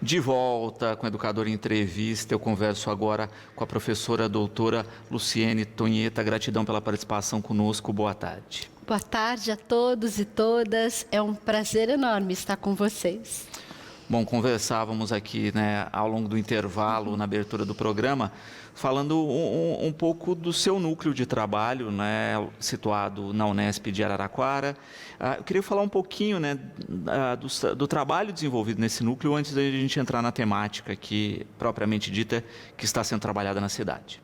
De volta com o Educador em Entrevista, eu converso agora com a professora doutora Luciene Tonheta. Gratidão pela participação conosco, boa tarde. Boa tarde a todos e todas, é um prazer enorme estar com vocês. Bom, conversávamos aqui, ao longo do intervalo, na abertura do programa, falando um pouco do seu núcleo de trabalho, situado na Unesp de Araraquara. Eu queria falar um pouquinho, do trabalho desenvolvido nesse núcleo antes da gente entrar na temática aqui, propriamente dita, que está sendo trabalhada na cidade.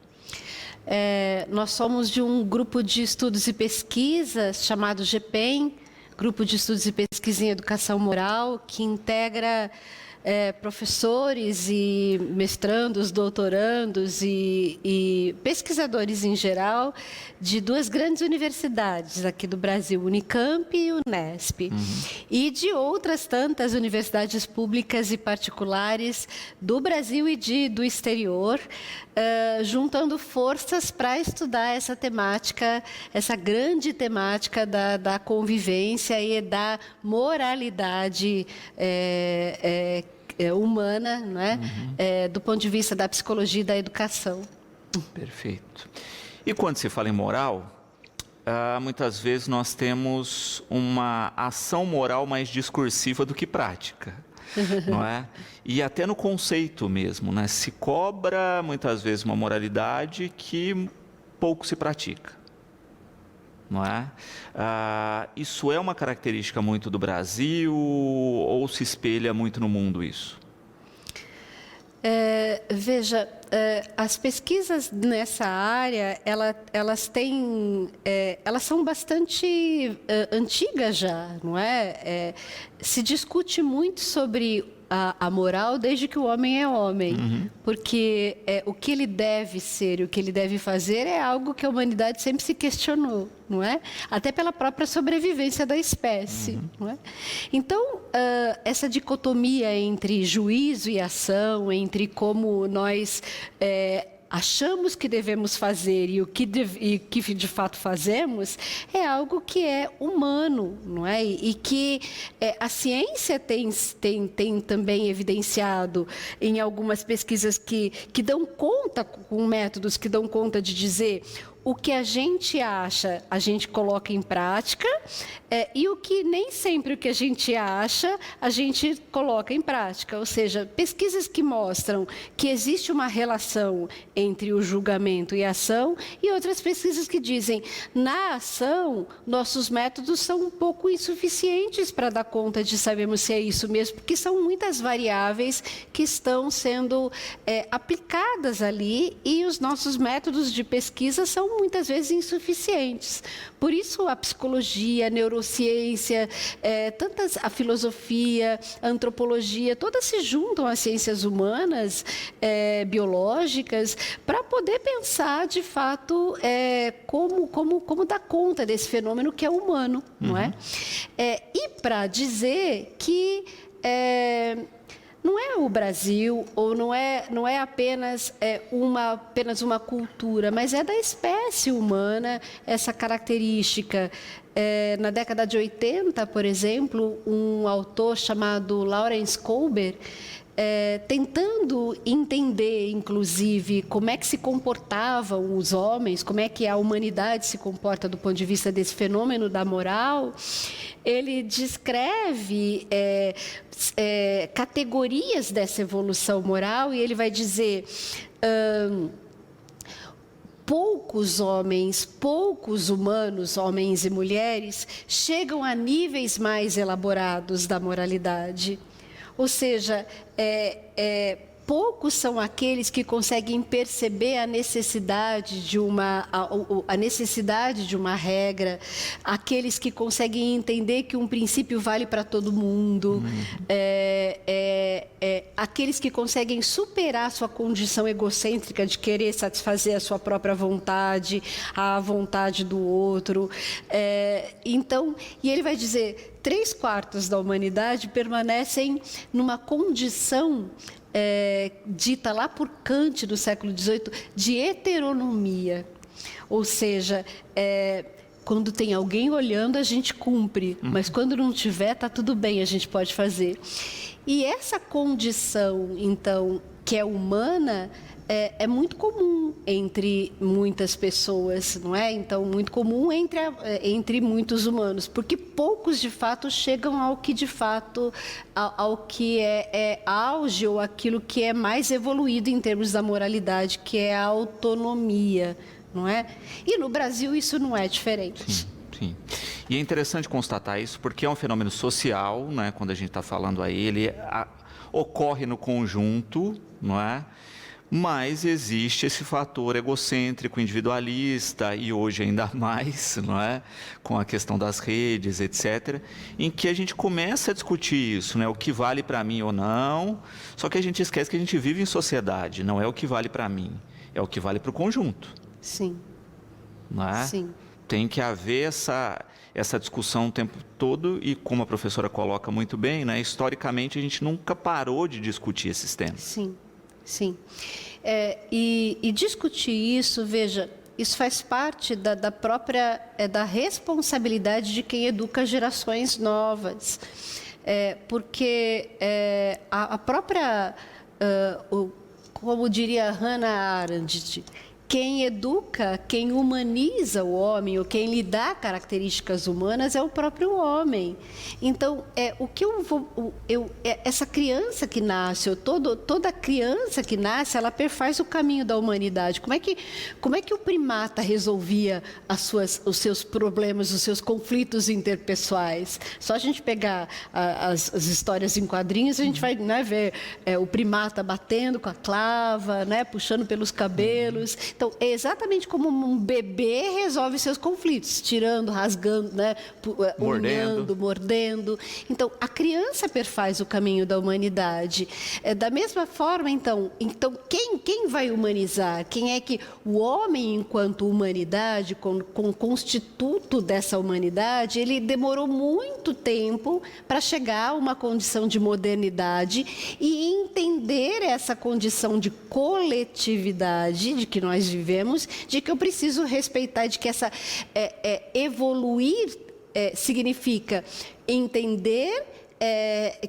Nós somos de um grupo de estudos e pesquisas chamado GPEM, Grupo de Estudos e Pesquisa em Educação Moral, que integra professores e mestrandos, doutorandos e pesquisadores em geral de duas grandes universidades aqui do Brasil, Unicamp e Unesp, e de outras tantas universidades públicas e particulares do Brasil e do exterior, juntando forças para estudar essa temática, essa grande temática da convivência e da moralidade humana, do ponto de vista da psicologia e da educação. Perfeito. E quando se fala em moral, muitas vezes nós temos uma ação moral mais discursiva do que prática, não é? E até no conceito mesmo, se cobra muitas vezes uma moralidade que pouco se pratica. Não é? Isso é uma característica muito do Brasil ou se espelha muito no mundo isso? Veja, as pesquisas nessa área, elas são bastante antigas já, não é? Se discute muito sobre a moral desde que o homem é homem, porque o que ele deve ser e o que ele deve fazer é algo que a humanidade sempre se questionou, não é? Até pela própria sobrevivência da espécie, não é? Então, essa dicotomia entre juízo e ação, entre como nós achamos que devemos fazer e o que de fato fazemos, é algo que é humano, não é? E que a ciência tem também evidenciado em algumas pesquisas que dão conta, com métodos que dão conta de dizer o que a gente acha, a gente coloca em prática, e o que nem sempre o que a gente acha, a gente coloca em prática. Ou seja, pesquisas que mostram que existe uma relação entre o julgamento e a ação, e outras pesquisas que dizem, na ação, nossos métodos são um pouco insuficientes para dar conta de sabermos se é isso mesmo, porque são muitas variáveis que estão sendo aplicadas ali, e os nossos métodos de pesquisa são muitas vezes insuficientes. Por isso a psicologia, a neurociência, a filosofia, a antropologia, todas se juntam às ciências humanas, biológicas, para poder pensar de fato como dar conta desse fenômeno que é humano, não é? E para dizer que não é o Brasil, ou não é apenas uma cultura, mas é da espécie humana essa característica. Na década de 80, por exemplo, um autor chamado Lawrence Kober, tentando entender, inclusive, como é que se comportavam os homens, como é que a humanidade se comporta do ponto de vista desse fenômeno da moral, ele descreve categorias dessa evolução moral, e ele vai dizer poucos homens, poucos humanos, homens e mulheres, chegam a níveis mais elaborados da moralidade. Ou seja, poucos são aqueles que conseguem perceber a necessidade de uma regra, aqueles que conseguem entender que um princípio vale para todo mundo, aqueles que conseguem superar sua condição egocêntrica de querer satisfazer a sua própria vontade, a vontade do outro. Então, e ele vai dizer, 3/4 da humanidade permanecem numa condição dita lá por Kant, do século XVIII, de heteronomia. Ou seja, quando tem alguém olhando, a gente cumpre, mas quando não tiver, tá tudo bem, a gente pode fazer. E essa condição, então, que é humana, é muito comum entre muitas pessoas, não é? Então, muito comum entre muitos humanos, porque poucos, de fato, chegam ao que, de fato, ao que é auge ou aquilo que é mais evoluído em termos da moralidade, que é a autonomia, não é? E no Brasil isso não é diferente. Sim, sim. E é interessante constatar isso, porque é um fenômeno social, né? Quando a gente está falando aí, ele ocorre no conjunto, não é? Mas existe esse fator egocêntrico, individualista, e hoje ainda mais, não é? Com a questão das redes, etc., em que a gente começa a discutir isso, né? O que vale para mim ou não, só que a gente esquece que a gente vive em sociedade, não é o que vale para mim, é o que vale para o conjunto. Sim. Não é? Sim. Tem que haver essa discussão o tempo todo e, como a professora coloca muito bem, né? Historicamente a gente nunca parou de discutir esses temas. Sim. Sim. E discutir isso, veja, isso faz parte da própria da responsabilidade de quem educa gerações novas. Porque a própria, como diria Hannah Arendt, quem educa, quem humaniza o homem, ou quem lhe dá características humanas é o próprio homem. Então, essa criança que nasce, ou toda criança que nasce, ela perfaz o caminho da humanidade. Como é que o primata resolvia os seus problemas, os seus conflitos interpessoais? Só a gente pegar as histórias em quadrinhos, a gente vai, né, ver o primata batendo com a clava, né, puxando pelos cabelos. Então, é exatamente como um bebê resolve seus conflitos, tirando, rasgando, né, unhando, mordendo. Então, a criança perfaz o caminho da humanidade. Da mesma forma, então quem vai humanizar? Quem é que o homem, enquanto humanidade, com constituto dessa humanidade, ele demorou muito tempo para chegar a uma condição de modernidade e entender essa condição de coletividade de que nós vivemos, de que eu preciso respeitar, de que evoluir significa entender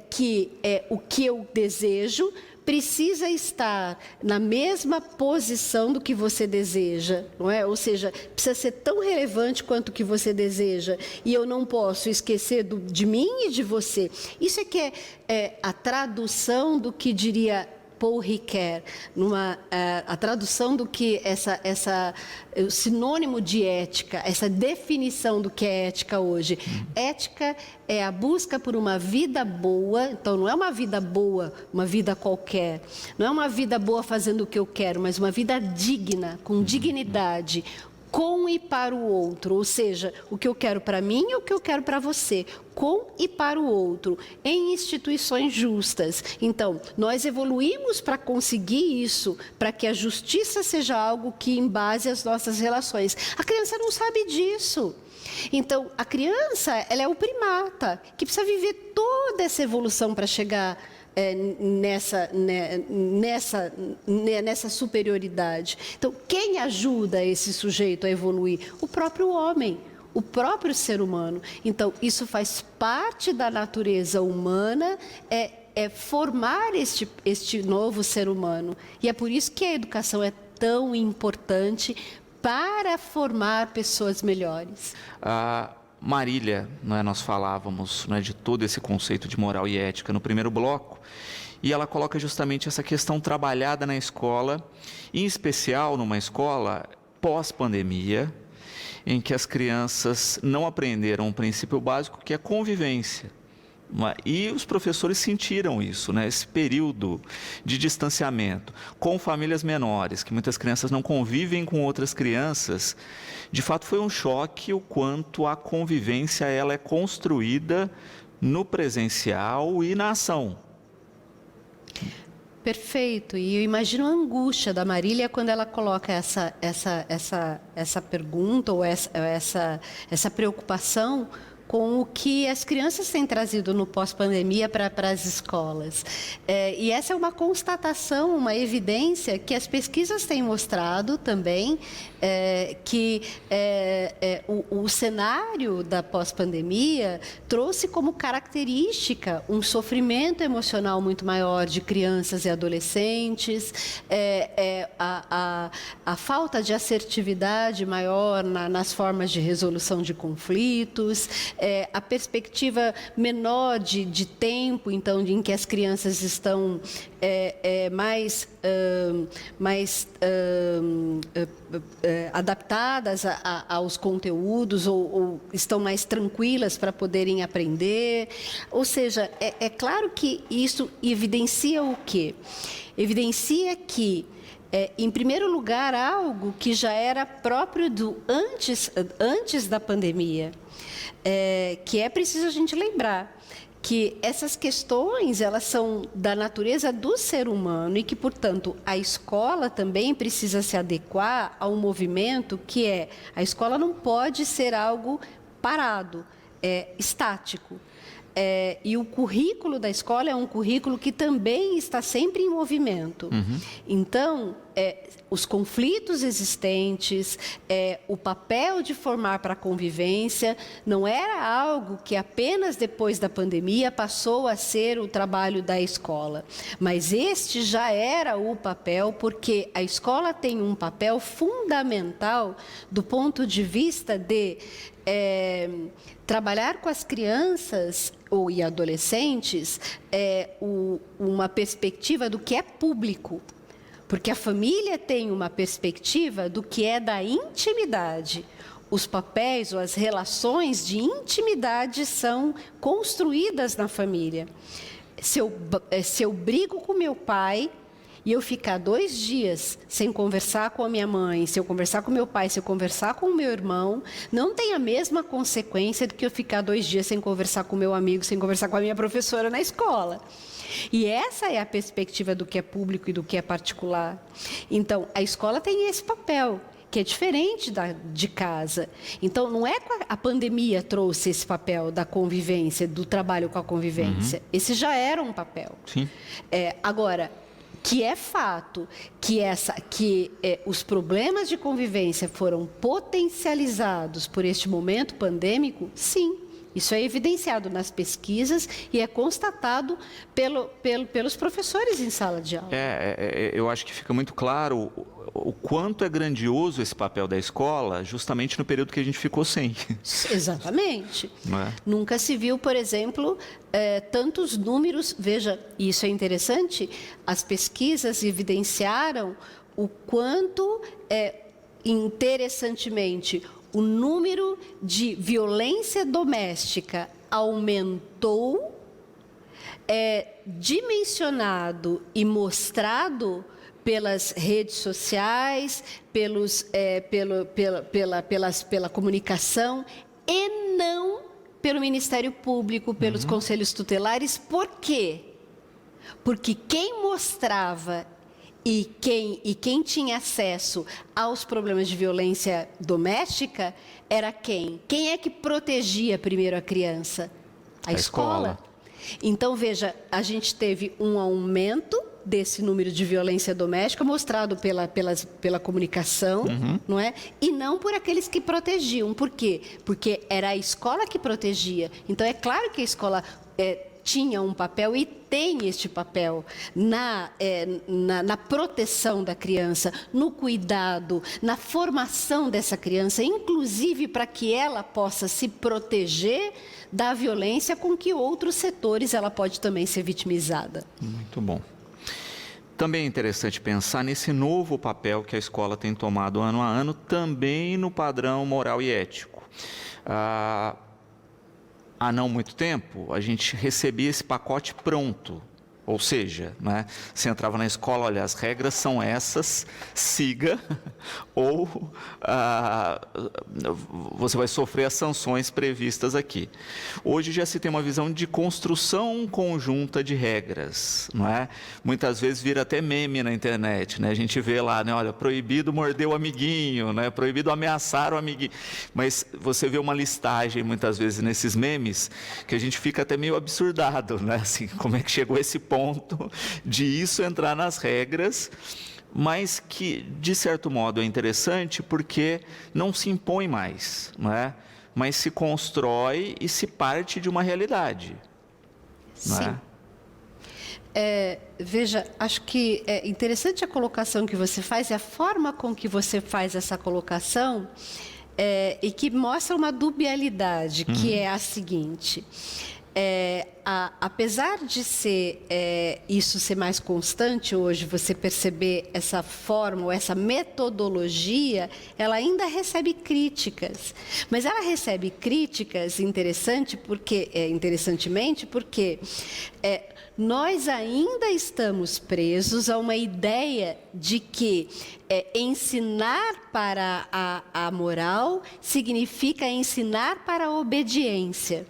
que o que eu desejo precisa estar na mesma posição do que você deseja, não é? Ou seja, precisa ser tão relevante quanto o que você deseja, e eu não posso esquecer de mim e de você. Isso é a tradução do que diria Paul Ricoeur, a tradução do que o sinônimo de ética, essa definição do que é ética hoje. Ética é a busca por uma vida boa, então não é uma vida boa, uma vida qualquer, não é uma vida boa fazendo o que eu quero, mas uma vida digna, com dignidade, com e para o outro, ou seja, o que eu quero para mim e o que eu quero para você, com e para o outro, em instituições justas. Então, nós evoluímos para conseguir isso, para que a justiça seja algo que embase as nossas relações. A criança não sabe disso. Então, a criança, ela é o primata, que precisa viver toda essa evolução para chegar nessa superioridade. Então, quem ajuda esse sujeito a evoluir? O próprio homem, o próprio ser humano. Então, isso faz parte da natureza humana, formar este novo ser humano. E é por isso que a educação é tão importante para formar pessoas melhores. Marília, nós falávamos de todo esse conceito de moral e ética no primeiro bloco, e ela coloca justamente essa questão trabalhada na escola, em especial numa escola pós-pandemia, em que as crianças não aprenderam um princípio básico que é convivência. E os professores sentiram isso, esse período de distanciamento com famílias menores, que muitas crianças não convivem com outras crianças. De fato, foi um choque o quanto a convivência ela é construída no presencial e na ação. Perfeito. E eu imagino a angústia da Marília quando ela coloca essa pergunta ou essa preocupação, com o que as crianças têm trazido no pós-pandemia para as escolas. E essa é uma constatação, uma evidência que as pesquisas têm mostrado também, que o cenário da pós-pandemia trouxe como característica um sofrimento emocional muito maior de crianças e adolescentes, a falta de assertividade maior nas formas de resolução de conflitos, a perspectiva menor de tempo, então, em que as crianças estão mais adaptadas aos conteúdos ou estão mais tranquilas para poderem aprender. Ou seja, é claro que isso evidencia o quê? Evidencia que, em primeiro lugar, algo que já era próprio antes da pandemia, que é preciso a gente lembrar que essas questões, elas são da natureza do ser humano e que, portanto, a escola também precisa se adequar a um movimento que a escola não pode ser algo parado, estático. E o currículo da escola é um currículo que também está sempre em movimento. Então, os conflitos existentes, o papel de formar para a convivência, não era algo que apenas depois da pandemia passou a ser o trabalho da escola. Mas este já era o papel, porque a escola tem um papel fundamental do ponto de vista de trabalhar com as crianças e adolescentes uma perspectiva do que é público, porque a família tem uma perspectiva do que é da intimidade. Os papéis ou as relações de intimidade são construídas na família. Se eu brigo com meu pai e eu ficar 2 dias sem conversar com a minha mãe, se eu conversar com meu pai, se eu conversar com o meu irmão, não tem a mesma consequência do que eu ficar 2 dias sem conversar com o meu amigo, sem conversar com a minha professora na escola. E essa é a perspectiva do que é público e do que é particular. Então, a escola tem esse papel, que é diferente de casa. Então, não é que a pandemia trouxe esse papel da convivência, do trabalho com a convivência. Esse já era um papel. Sim. Agora, que é fato que os problemas de convivência foram potencializados por este momento pandêmico, sim. Isso é evidenciado nas pesquisas e é constatado pelos professores em sala de aula. Eu acho que fica muito claro o quanto é grandioso esse papel da escola, justamente no período que a gente ficou sem. Exatamente. Não é? Nunca se viu, por exemplo, tantos números. Veja, isso é interessante, as pesquisas evidenciaram o quanto, interessantemente, o número de violência doméstica aumentou, dimensionado e mostrado pelas redes sociais, pela comunicação, e não pelo Ministério Público, pelos conselhos tutelares. Por quê? Porque quem mostrava e quem tinha acesso aos problemas de violência doméstica era quem? Quem é que protegia primeiro a criança? A escola. Então, veja, a gente teve um aumento desse número de violência doméstica mostrado pela comunicação, não é? E não por aqueles que protegiam. Por quê? Porque era a escola que protegia. Então, é claro que a escola tinha um papel e tem este papel na proteção da criança, no cuidado, na formação dessa criança, inclusive para que ela possa se proteger da violência com que outros setores ela pode também ser vitimizada. Muito bom. Também é interessante pensar nesse novo papel que a escola tem tomado ano a ano, também no padrão moral e ético. Há não muito tempo, a gente recebia esse pacote pronto, Ou seja, né, você entrava na escola, olha, as regras são essas, siga, ou você vai sofrer as sanções previstas aqui. Hoje já se tem uma visão de construção conjunta de regras, não é? Muitas vezes vira até meme na internet, né? A gente vê lá, né, olha, proibido morder o amiguinho, né? Proibido ameaçar o amiguinho. Mas você vê uma listagem muitas vezes nesses memes que a gente fica até meio absurdado, né? Assim, como é que chegou esse ponto de isso entrar nas regras, mas que, de certo modo, é interessante porque não se impõe mais, não é? Mas se constrói e se parte de uma realidade. Não Sim. Veja, acho que é interessante a colocação que você faz e a forma com que você faz essa colocação, e que mostra uma dubialidade, que é a seguinte... apesar de isso ser mais constante hoje, você perceber essa forma ou essa metodologia, ela ainda recebe críticas. Mas ela recebe críticas interessantemente porque nós ainda estamos presos a uma ideia de que ensinar para a moral significa ensinar para a obediência.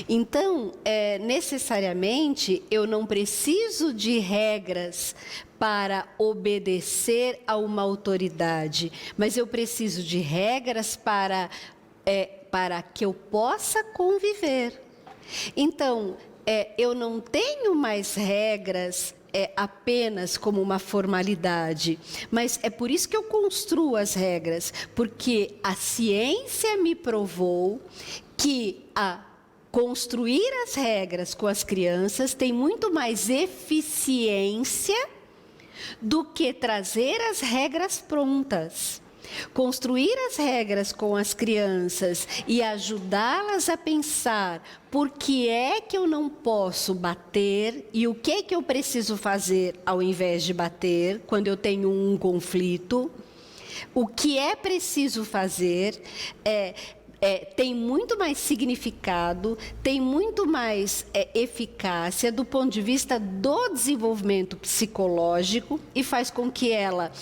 Então, necessariamente, eu não preciso de regras para obedecer a uma autoridade, mas eu preciso de regras para que eu possa conviver. Então, eu não tenho mais regras apenas como uma formalidade, mas é por isso que eu construo as regras, porque a ciência me provou que construir as regras com as crianças tem muito mais eficiência do que trazer as regras prontas. Construir as regras com as crianças e ajudá-las a pensar por que é que eu não posso bater e o que é que eu preciso fazer ao invés de bater quando eu tenho um conflito. O que é preciso fazer tem muito mais significado, tem muito mais eficácia do ponto de vista do desenvolvimento psicológico e faz com que ela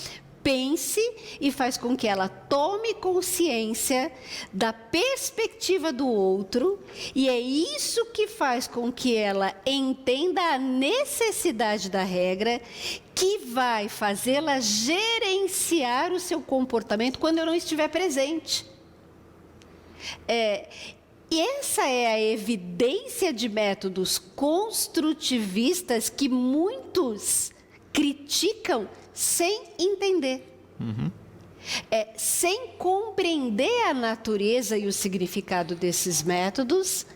pense e faz com que ela tome consciência da perspectiva do outro, e é isso que faz com que ela entenda a necessidade da regra, que vai fazê-la gerenciar o seu comportamento quando eu não estiver presente. E essa é a evidência de métodos construtivistas que muitos criticam sem entender. Sem compreender a natureza e o significado desses métodos,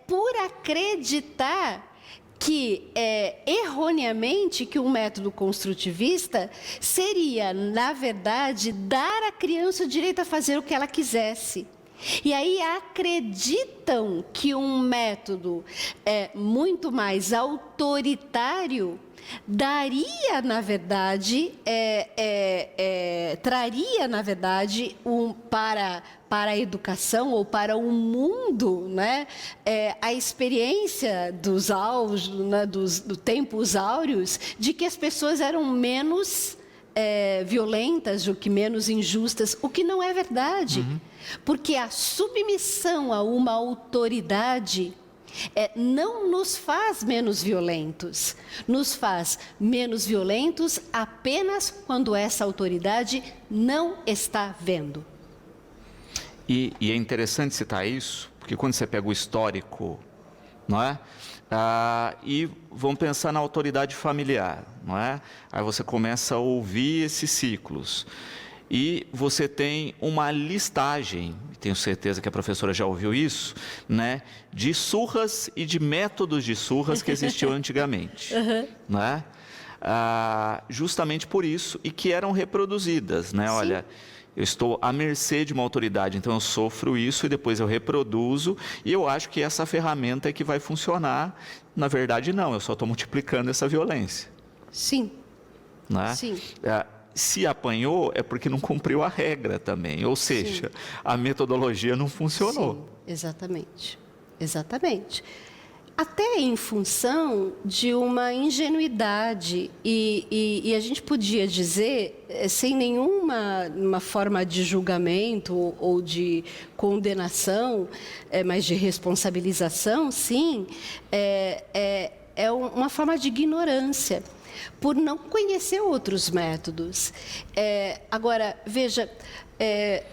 por acreditar que, erroneamente, que um método construtivista seria, na verdade, dar à criança o direito a fazer o que ela quisesse. E aí acreditam que um método muito mais autoritário daria, na verdade, traria, na verdade, para a educação ou para o mundo, né, a experiência dos tempos áureos de que as pessoas eram menos violentas, ou que menos injustas, o que não é verdade. Porque a submissão a uma autoridade não nos faz menos violentos, nos faz menos violentos apenas quando essa autoridade não está vendo. E é interessante citar isso, porque quando você pega o histórico, não é? E vamos pensar na autoridade familiar, não é? Aí você começa a ouvir esses ciclos. E você tem uma listagem, tenho certeza que a professora já ouviu isso, né, de surras e de métodos de surras que existiam antigamente, né? Justamente por isso, e que eram reproduzidas, né? Olha, eu estou à mercê de uma autoridade, então eu sofro isso e depois eu reproduzo, e eu acho que essa ferramenta é que vai funcionar. Na verdade, não, eu só estou multiplicando essa violência. Sim. Né? Sim. Se apanhou, é porque não cumpriu a regra também, ou seja, a metodologia não funcionou. Sim, exatamente. Exatamente. até em função de uma ingenuidade e a gente podia dizer, sem nenhuma uma forma de julgamento ou de condenação, mas de responsabilização, sim, uma forma de ignorância, por não conhecer outros métodos. Agora, veja,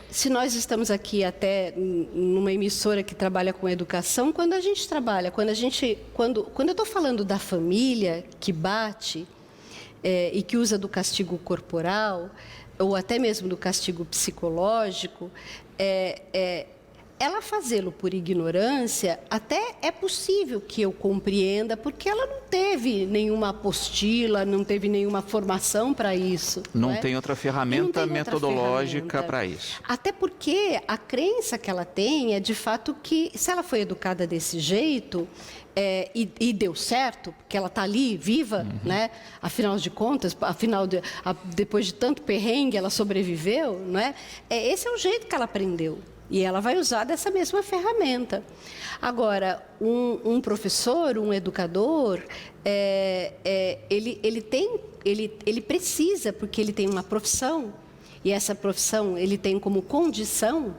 se nós estamos aqui até numa emissora que trabalha com educação, quando eu estou falando da família que bate e que usa do castigo corporal, ou até mesmo do castigo psicológico, ela fazê-lo por ignorância, até é possível que eu compreenda, porque ela não teve nenhuma apostila, não teve nenhuma formação para isso. Não tem outra ferramenta metodológica para isso. Até porque a crença que ela tem é, de fato, que se ela foi educada desse jeito, e deu certo, porque ela está ali, viva, né? Afinal de contas, depois de tanto perrengue, ela sobreviveu, não é? Esse é o jeito que ela aprendeu. E ela vai usar dessa mesma ferramenta. Agora, um professor, um educador, ele precisa, porque ele tem uma profissão, e essa profissão ele tem como condição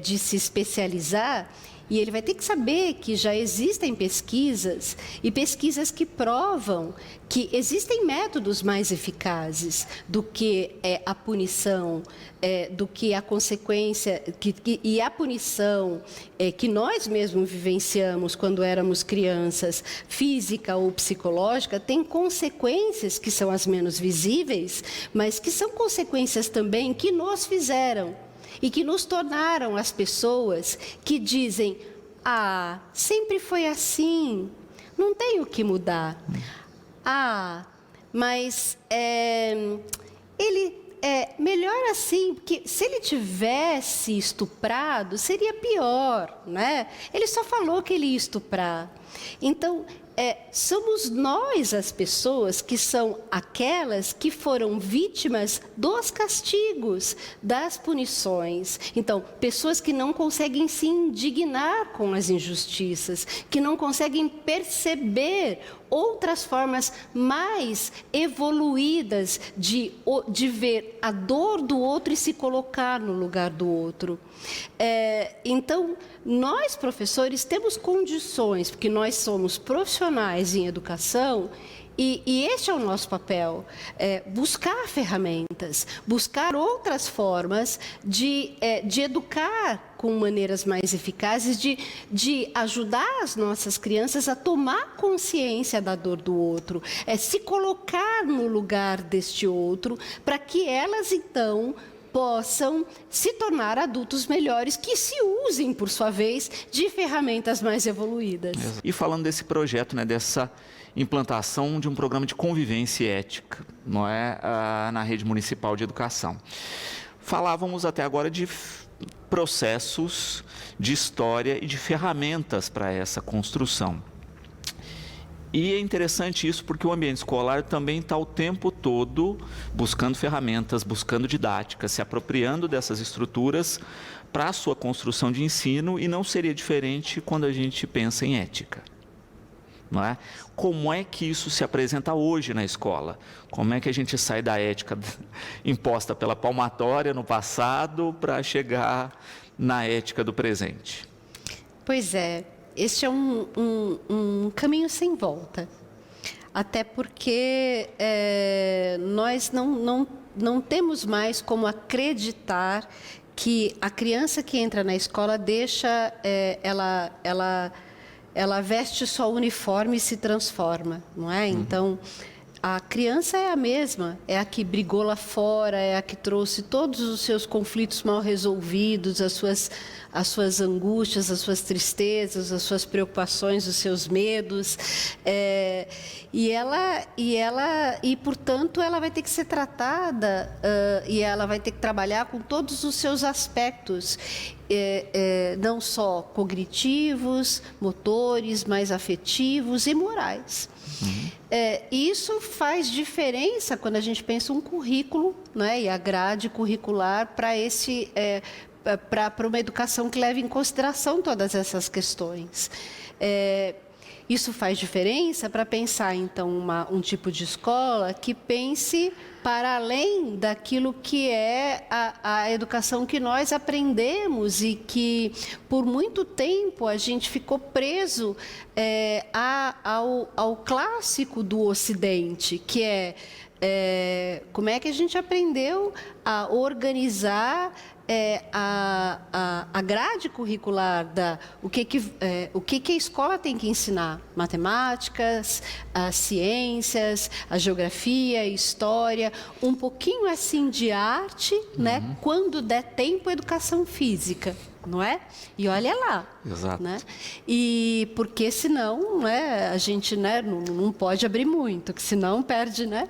de se especializar, e ele vai ter que saber que já existem pesquisas, e pesquisas que provam que existem métodos mais eficazes do que a punição, do que a consequência, e a punição que nós mesmos vivenciamos quando éramos crianças, física ou psicológica, tem consequências que são as menos visíveis, mas que são consequências também que nos fizeram e que nos tornaram as pessoas que dizem: ah, sempre foi assim, não tem o que mudar. Ah, mas ele melhor assim, porque se ele tivesse estuprado, seria pior, né? Ele só falou que ele ia estuprar. Então, somos nós as pessoas que são aquelas que foram vítimas dos castigos, das punições. Então, pessoas que não conseguem se indignar com as injustiças, que não conseguem perceber outras formas mais evoluídas de ver a dor do outro e se colocar no lugar do outro. Então, nós, professores, temos condições, porque nós somos profissionais em educação, e este é o nosso papel, buscar ferramentas, buscar outras formas de educar com maneiras mais eficazes, de ajudar as nossas crianças a tomar consciência da dor do outro, se colocar no lugar deste outro, para que elas, então, possam se tornar adultos melhores, que se usem, por sua vez, de ferramentas mais evoluídas. E falando desse projeto, né, dessa implantação de um programa de convivência ética, não é, na rede municipal de educação. Falávamos até agora de processos, de história e de ferramentas para essa construção. E é interessante isso porque o ambiente escolar também está o tempo todo buscando ferramentas, buscando didática, se apropriando dessas estruturas para a sua construção de ensino, e não seria diferente quando a gente pensa em ética. Não é? Como é que isso se apresenta hoje na escola? Como é que a gente sai da ética imposta pela palmatória no passado para chegar na ética do presente? Pois é. Este é um caminho sem volta, até porque nós não temos mais como acreditar que a criança que entra na escola ela veste só o uniforme e se transforma, não é? Então, a criança é a mesma, é a que brigou lá fora, é a que trouxe todos os seus conflitos mal resolvidos, as suas angústias, as suas tristezas, as suas preocupações, os seus medos, e portanto ela vai ter que ser tratada e ela vai ter que trabalhar com todos os seus aspectos, não só cognitivos, motores, mas afetivos e morais. E isso faz diferença quando a gente pensa um currículo, né, e a grade curricular para uma educação que leve em consideração todas essas questões. Isso faz diferença para pensar, então, um tipo de escola que pense para além daquilo que é a educação que nós aprendemos e que, por muito tempo, a gente ficou preso ao clássico do Ocidente, que é como é que a gente aprendeu a organizar a grade curricular o que a escola tem que ensinar? Matemáticas, as ciências, a geografia, a história, um pouquinho assim de arte, né? Quando der tempo, educação física, não é? E olha lá. Exato. Né? E porque senão, né, a gente, né, não pode abrir muito, que senão perde, né?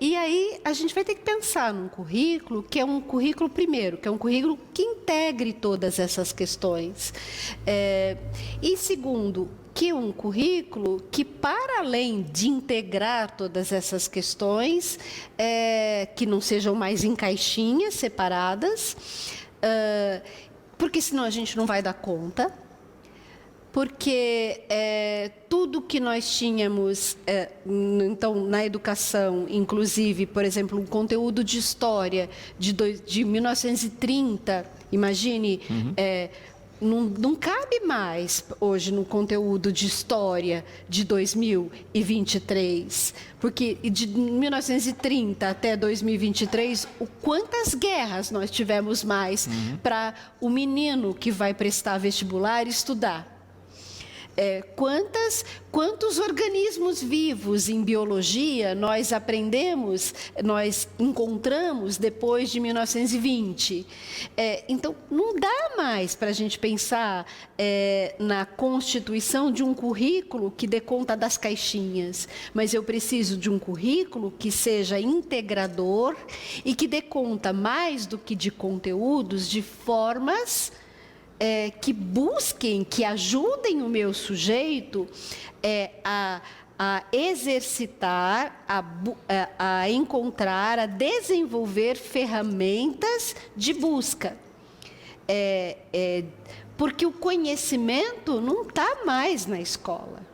E aí a gente vai ter que pensar num currículo que é um currículo primeiro, que é um currículo que integre todas essas questões. E segundo, que um currículo que, para além de integrar todas essas questões, que não sejam mais em caixinhas separadas, porque senão a gente não vai dar conta, porque tudo que nós tínhamos, então, na educação, inclusive, por exemplo, um conteúdo de história de 1930, imagine, não cabe mais hoje no conteúdo de história de 2023, porque de 1930 até 2023, quantas guerras nós tivemos mais para o menino que vai prestar vestibular estudar? Quantos organismos vivos em biologia nós aprendemos, nós encontramos depois de 1920? Então, não dá mais para a gente pensar na constituição de um currículo que dê conta das caixinhas, mas eu preciso de um currículo que seja integrador e que dê conta mais do que de conteúdos, de formas que busquem, que ajudem o meu sujeito a exercitar, a encontrar, a desenvolver ferramentas de busca. Porque o conhecimento não está mais na escola.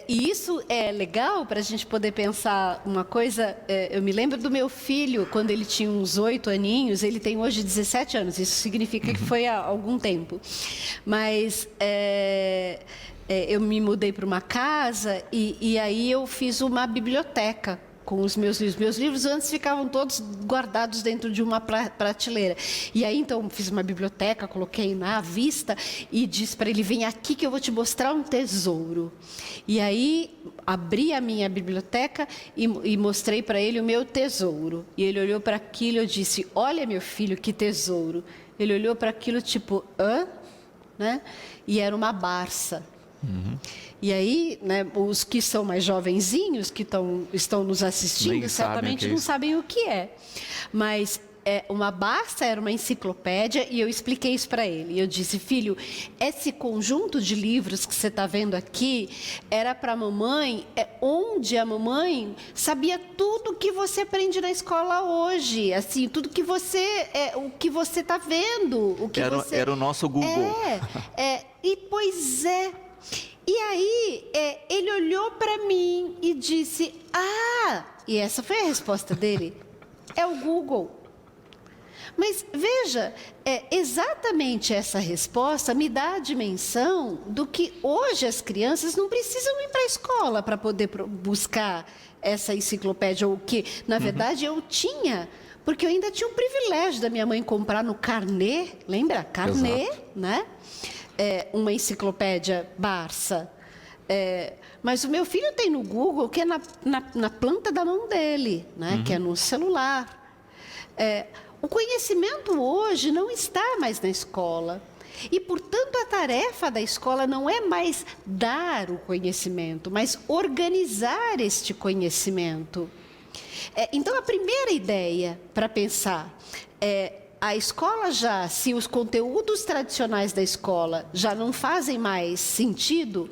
E isso é legal para a gente poder pensar uma coisa. Eu me lembro do meu filho, quando ele tinha uns 8 aninhos, ele tem hoje 17 anos, isso significa que foi há algum tempo. Mas eu me mudei para uma casa e aí eu fiz uma biblioteca com os meus livros. Meus livros antes ficavam todos guardados dentro de uma prateleira. E aí, então, fiz uma biblioteca, coloquei na vista e disse para ele, vem aqui que eu vou te mostrar um tesouro. E aí, abri a minha biblioteca e mostrei para ele o meu tesouro. E ele olhou para aquilo e eu disse, olha, meu filho, que tesouro. Ele olhou para aquilo tipo, hã? Né? E era uma Barça. E aí, né, os que são mais jovenzinhos, que estão nos assistindo, certamente não sabem o que é. Mas uma Barça era uma enciclopédia e eu expliquei isso para ele. Eu disse, filho, esse conjunto de livros que você está vendo aqui era para a mamãe, onde a mamãe sabia tudo que você aprende na escola hoje, assim, tudo que você o que você está vendo, o que era o nosso Google. E pois é. E aí, ele olhou para mim e disse, e essa foi a resposta dele, é o Google. Mas, veja, exatamente essa resposta me dá a dimensão do que hoje as crianças não precisam ir para a escola para poder buscar essa enciclopédia, ou que, na verdade, eu tinha, porque eu ainda tinha o privilégio da minha mãe comprar no Carnê, lembra? Carnê, exato, né? Uma enciclopédia Barça. Mas o meu filho tem no Google, que é na planta da mão dele, né? Que é no celular. O conhecimento hoje não está mais na escola. E, portanto, a tarefa da escola não é mais dar o conhecimento, mas organizar este conhecimento. Então, a primeira ideia para pensar a escola já, se os conteúdos tradicionais da escola já não fazem mais sentido,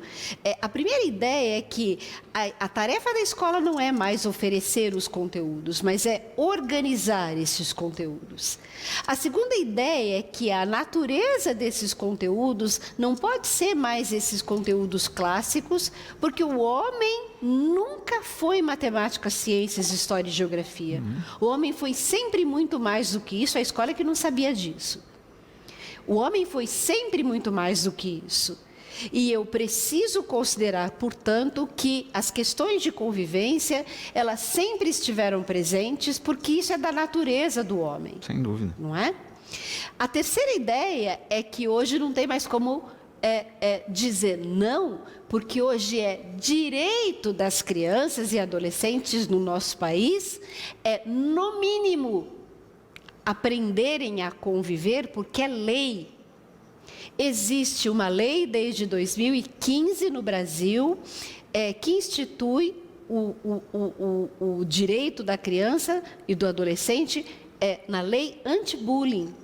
a primeira ideia é que a tarefa da escola não é mais oferecer os conteúdos, mas é organizar esses conteúdos. A segunda ideia é que a natureza desses conteúdos não pode ser mais esses conteúdos clássicos, porque o homem nunca foi matemática, ciências, história e geografia. O homem foi sempre muito mais do que isso, a escola é que não sabia disso. O homem foi sempre muito mais do que isso. E eu preciso considerar, portanto, que as questões de convivência, elas sempre estiveram presentes, porque isso é da natureza do homem. Sem dúvida. Não é? A terceira ideia é que hoje não tem mais como dizer não, porque hoje é direito das crianças e adolescentes no nosso país, no mínimo, aprenderem a conviver, porque é lei. Existe uma lei desde 2015 no Brasil que institui o direito da criança e do adolescente na lei anti-bullying.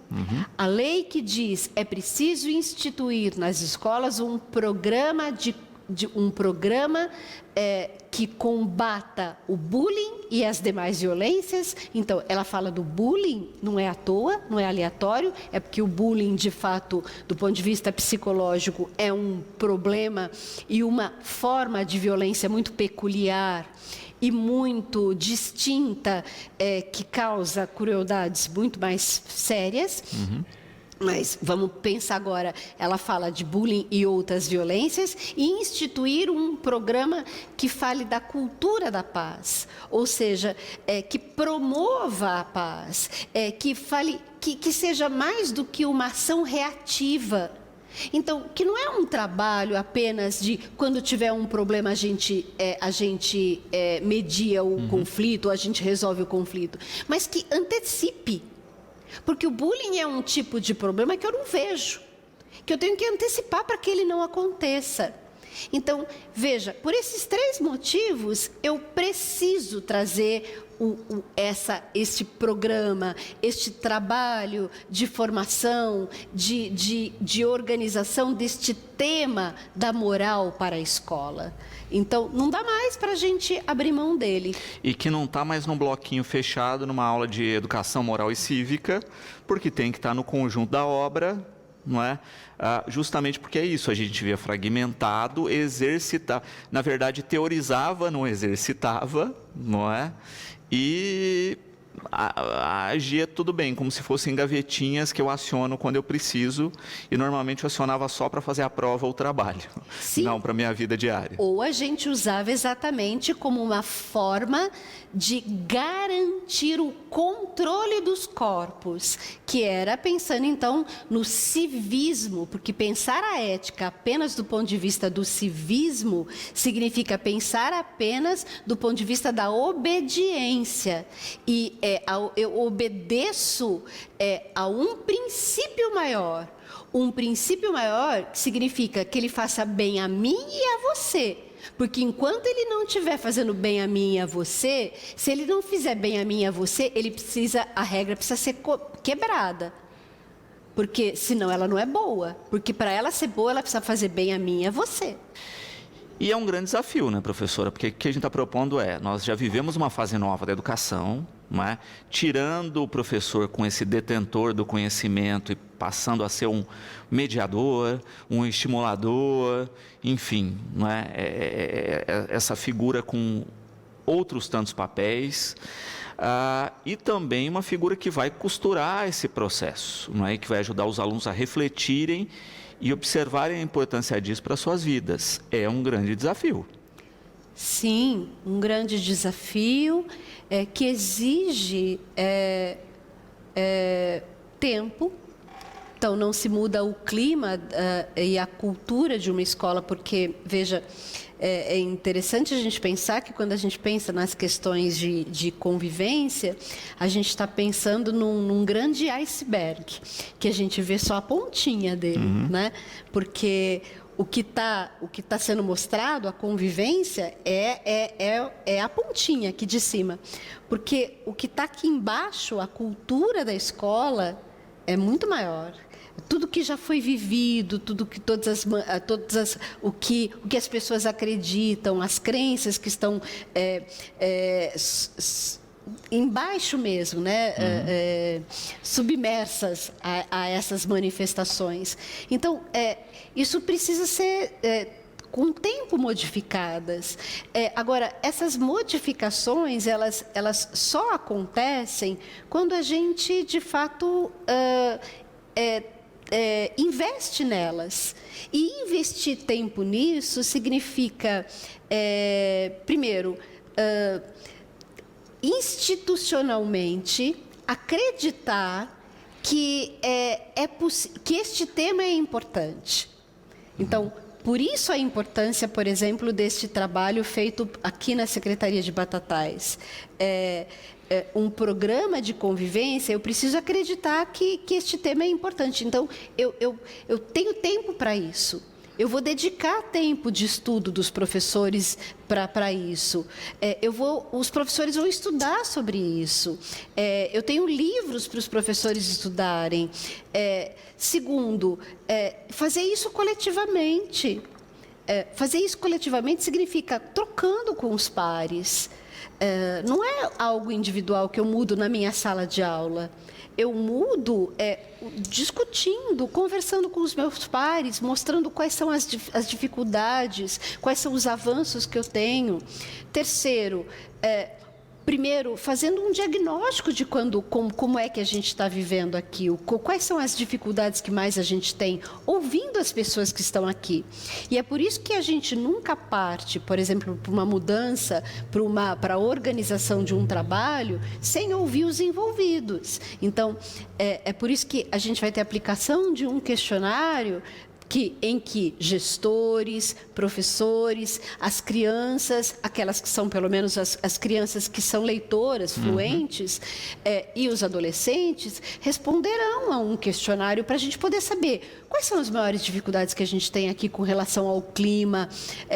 A lei que diz é preciso instituir nas escolas um programa que combata o bullying e as demais violências. Então, ela fala do bullying, não é à toa, não é aleatório, é porque o bullying, de fato, do ponto de vista psicológico, é um problema e uma forma de violência muito peculiar e muito distinta, que causa crueldades muito mais sérias. Mas vamos pensar agora, ela fala de bullying e outras violências e instituir um programa que fale da cultura da paz, ou seja, que promova a paz, que seja mais do que uma ação reativa. Então, que não é um trabalho apenas de quando tiver um problema a gente media o conflito, a gente resolve o conflito, mas que antecipe. Porque o bullying é um tipo de problema que eu não vejo, que eu tenho que antecipar para que ele não aconteça. Então, veja, por esses 3 motivos, eu preciso trazer este programa, este trabalho de formação, de organização deste tema da moral para a escola. Então, não dá mais para a gente abrir mão dele. E que não está mais num bloquinho fechado, numa aula de educação moral e cívica, porque tem que estar no conjunto da obra, não é? Justamente porque é isso, a gente via fragmentado, exercitar, na verdade teorizava, não exercitava, não é? E agia tudo bem, como se fossem gavetinhas que eu aciono quando eu preciso, e normalmente eu acionava só para fazer a prova ou o trabalho, Sim. Não para a minha vida diária. Ou a gente usava exatamente como uma forma de garantir o controle dos corpos, que era pensando então no civismo, porque pensar a ética apenas do ponto de vista do civismo significa pensar apenas do ponto de vista da obediência. E eu obedeço a um princípio maior. Um princípio maior significa que ele faça bem a mim e a você. Porque enquanto ele não estiver fazendo bem a mim e a você, se ele não fizer bem a mim e a você, a regra precisa ser quebrada. Porque senão ela não é boa. Porque para ela ser boa, ela precisa fazer bem a mim e a você. E é um grande desafio, né, professora? Porque o que a gente está propondo nós já vivemos uma fase nova da educação, não é? Tirando o professor com esse detentor do conhecimento e passando a ser um mediador, um estimulador, enfim, não é? Essa figura com outros tantos papéis, e também uma figura que vai costurar esse processo, não é? Que vai ajudar os alunos a refletirem e observarem a importância disso para as suas vidas. É um grande desafio. Sim, um grande desafio que exige tempo. Então, não se muda o clima e a cultura de uma escola, porque, veja, é interessante a gente pensar que quando a gente pensa nas questões de convivência, a gente está pensando num grande iceberg, que a gente vê só a pontinha dele, né? Porque o que tá sendo mostrado, a convivência, é a pontinha aqui de cima. Porque o que está aqui embaixo, a cultura da escola, é muito maior. Tudo que já foi vivido, o que as pessoas acreditam, as crenças que estão embaixo mesmo, né? Submersas a essas manifestações. Então, isso precisa ser com o tempo modificadas. Agora, essas modificações, elas só acontecem quando a gente, de fato, investe nelas. E investir tempo nisso significa, primeiro, institucionalmente, acreditar que este tema é importante. Então, por isso a importância, por exemplo, deste trabalho feito aqui na Secretaria de Batatais. Um programa de convivência, eu preciso acreditar que este tema é importante. Então, eu tenho tempo para isso. Eu vou dedicar tempo de estudo dos professores para isso. Os professores vão estudar sobre isso. Eu tenho livros para os professores estudarem. Segundo, fazer isso coletivamente. Fazer isso coletivamente significa trocando com os pares. Não é algo individual que eu mudo na minha sala de aula. Eu mudo discutindo, conversando com os meus pares, mostrando quais são as dificuldades, quais são os avanços que eu tenho. Terceiro, primeiro, fazendo um diagnóstico de como é que a gente está vivendo aqui, quais são as dificuldades que mais a gente tem, ouvindo as pessoas que estão aqui. E é por isso que a gente nunca parte, por exemplo, para uma mudança, para a organização de um trabalho, sem ouvir os envolvidos. Então, é por isso que a gente vai ter aplicação de um questionário em que gestores, professores, as crianças, aquelas que são pelo menos as crianças que são leitoras, fluentes, e os adolescentes, responderão a um questionário para a gente poder saber quais são as maiores dificuldades que a gente tem aqui com relação ao clima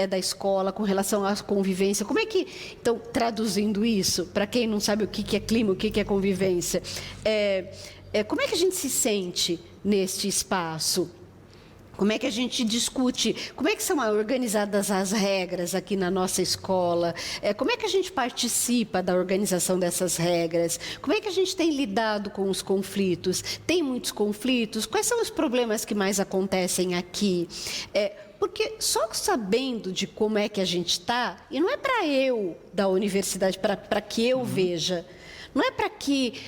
da escola, com relação à convivência. Como é que, então, traduzindo isso, para quem não sabe o que é clima, o que é convivência, como é que a gente se sente neste espaço? Como é que a gente discute? Como é que são organizadas as regras aqui na nossa escola? Como é que a gente participa da organização dessas regras? Como é que a gente tem lidado com os conflitos? Tem muitos conflitos? Quais são os problemas que mais acontecem aqui? Porque só sabendo de como é que a gente está, e não é para eu, da universidade, para que eu veja, não é para que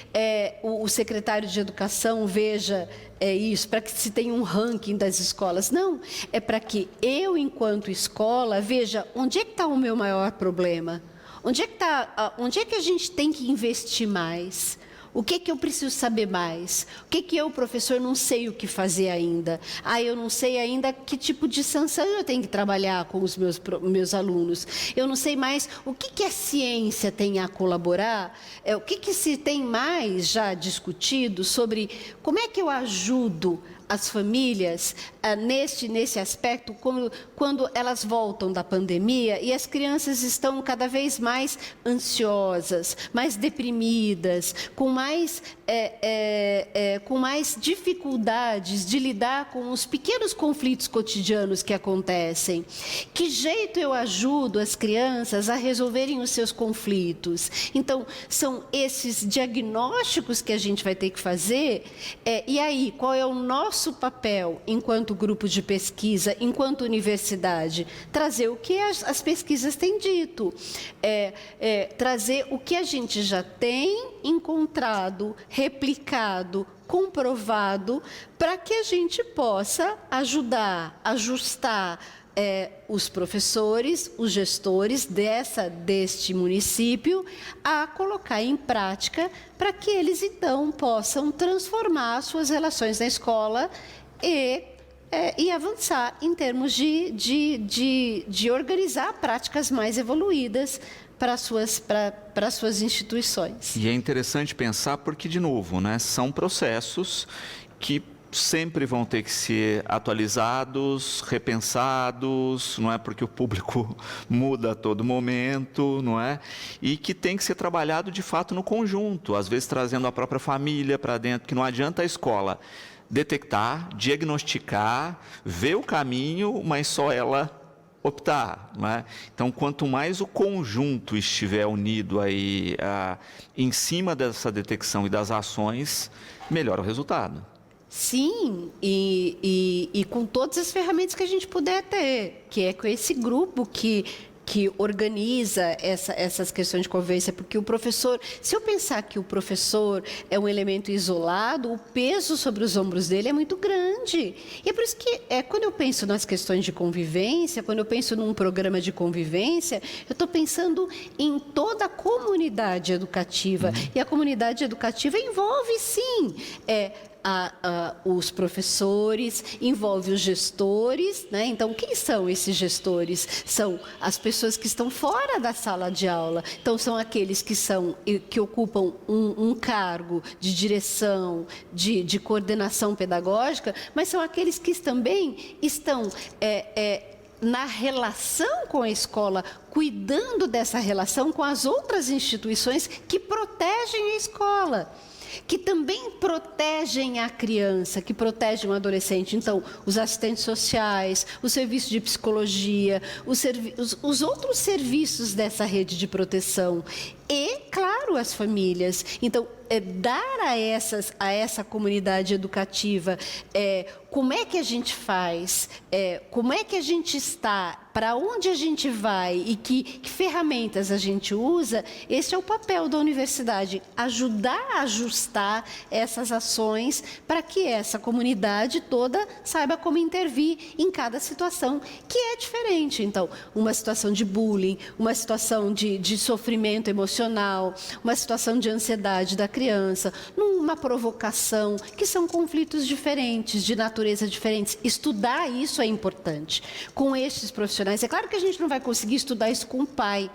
o secretário de Educação veja isso, para que se tenha um ranking das escolas. Não, é para que eu, enquanto escola, veja onde é que está o meu maior problema. Onde é que a gente tem que investir mais? O que eu preciso saber mais? O que eu, professor, não sei o que fazer ainda? Eu não sei ainda que tipo de sanção eu tenho que trabalhar com os meus alunos. Eu não sei mais o que a ciência tem a colaborar. O que se tem mais já discutido sobre como é que eu ajudo as famílias nesse aspecto, quando elas voltam da pandemia e as crianças estão cada vez mais ansiosas, mais deprimidas, com mais dificuldades de lidar com os pequenos conflitos cotidianos que acontecem. Que jeito eu ajudo as crianças a resolverem os seus conflitos? Então, são esses diagnósticos que a gente vai ter que fazer. E aí, qual é o nosso papel enquanto grupo de pesquisa, enquanto universidade? Trazer o que as pesquisas têm dito, trazer o que a gente já tem encontrado, replicado, comprovado, para que a gente possa ajudar, ajustar os professores, os gestores deste município a colocar em prática para que eles, então, possam transformar suas relações na escola e avançar em termos de organizar práticas mais evoluídas para as suas instituições. E é interessante pensar porque, de novo, né, são processos que sempre vão ter que ser atualizados, repensados, não é? Porque o público muda a todo momento, não é? E que tem que ser trabalhado de fato no conjunto, às vezes trazendo a própria família para dentro, que não adianta a escola detectar, diagnosticar, ver o caminho, mas só ela optar, não é? Então, quanto mais o conjunto estiver unido aí em cima dessa detecção e das ações, melhor o resultado. Sim, e com todas as ferramentas que a gente puder ter, que é com esse grupo que organiza essas questões de convivência, porque o professor, se eu pensar que o professor é um elemento isolado, o peso sobre os ombros dele é muito grande. E é por isso que, quando eu penso nas questões de convivência, quando eu penso num programa de convivência, eu estou pensando em toda a comunidade educativa. E a comunidade educativa envolve, sim, os professores, envolve os gestores, né? Então, quem são esses gestores? São as pessoas que estão fora da sala de aula. Então, são aqueles que ocupam um cargo de direção, de coordenação pedagógica, mas são aqueles que também estão na relação com a escola, cuidando dessa relação com as outras instituições que protegem a escola, que também protegem a criança, que protegem o adolescente. Então, os assistentes sociais, o serviço de psicologia, os outros serviços dessa rede de proteção e, claro, as famílias. Então, dar a essa comunidade educativa como é que a gente faz, como é que a gente está, para onde a gente vai e que ferramentas a gente usa, esse é o papel da universidade, ajudar a ajustar essas ações para que essa comunidade toda saiba como intervir em cada situação, que é diferente. Então, uma situação de bullying, uma situação de sofrimento emocional, uma situação de ansiedade da criança, numa provocação, que são conflitos diferentes, de natureza diferentes. Estudar isso é importante com estes profissionais. É claro que a gente não vai conseguir estudar isso com o pai,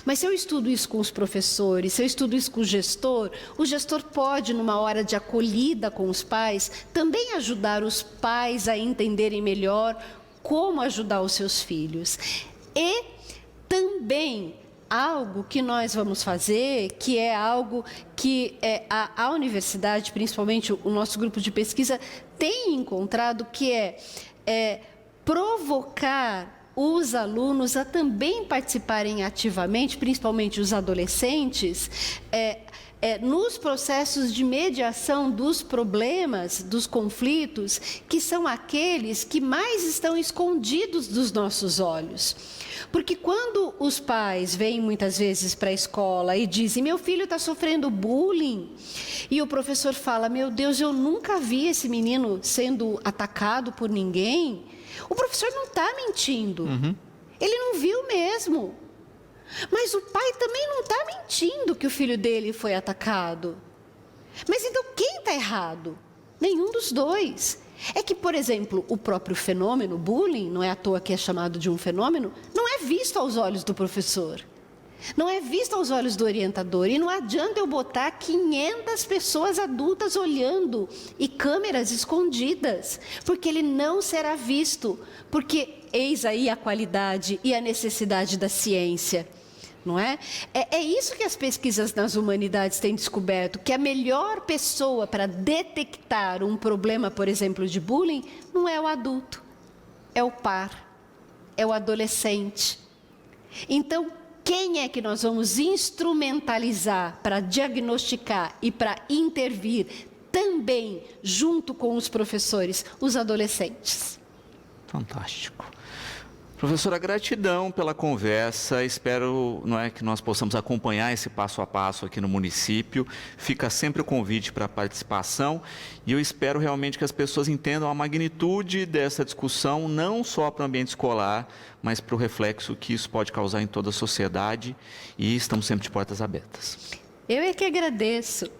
mas se eu estudo isso com os professores, se eu estudo isso com o gestor pode, numa hora de acolhida com os pais, também ajudar os pais a entenderem melhor como ajudar os seus filhos. E também algo que nós vamos fazer, que é algo que a universidade, principalmente o nosso grupo de pesquisa, tem encontrado, que é provocar os alunos a também participarem ativamente, principalmente os adolescentes, nos processos de mediação dos problemas, dos conflitos, que são aqueles que mais estão escondidos dos nossos olhos. Porque quando os pais vêm muitas vezes para a escola e dizem: meu filho está sofrendo bullying, e o professor fala: meu Deus, eu nunca vi esse menino sendo atacado por ninguém, o professor não está mentindo. Ele não viu mesmo. Mas o pai também não está mentindo que o filho dele foi atacado. Mas então quem está errado? Nenhum dos dois. É que, por exemplo, o próprio fenômeno bullying, não é à toa que é chamado de um fenômeno, não é visto aos olhos do professor. Não é visto aos olhos do orientador. E não adianta eu botar 500 pessoas adultas olhando e câmeras escondidas, porque ele não será visto. Porque eis aí a qualidade e a necessidade da ciência. Não é? É isso que as pesquisas nas humanidades têm descoberto, que a melhor pessoa para detectar um problema, por exemplo, de bullying, não é o adulto, é o par, é o adolescente. Então, quem é que nós vamos instrumentalizar para diagnosticar e para intervir também junto com os professores? Os adolescentes. Fantástico. Professora, gratidão pela conversa. Espero que nós possamos acompanhar esse passo a passo aqui no município. Fica sempre o convite para a participação e eu espero realmente que as pessoas entendam a magnitude dessa discussão, não só para o ambiente escolar, mas para o reflexo que isso pode causar em toda a sociedade, e estamos sempre de portas abertas. Eu é que agradeço.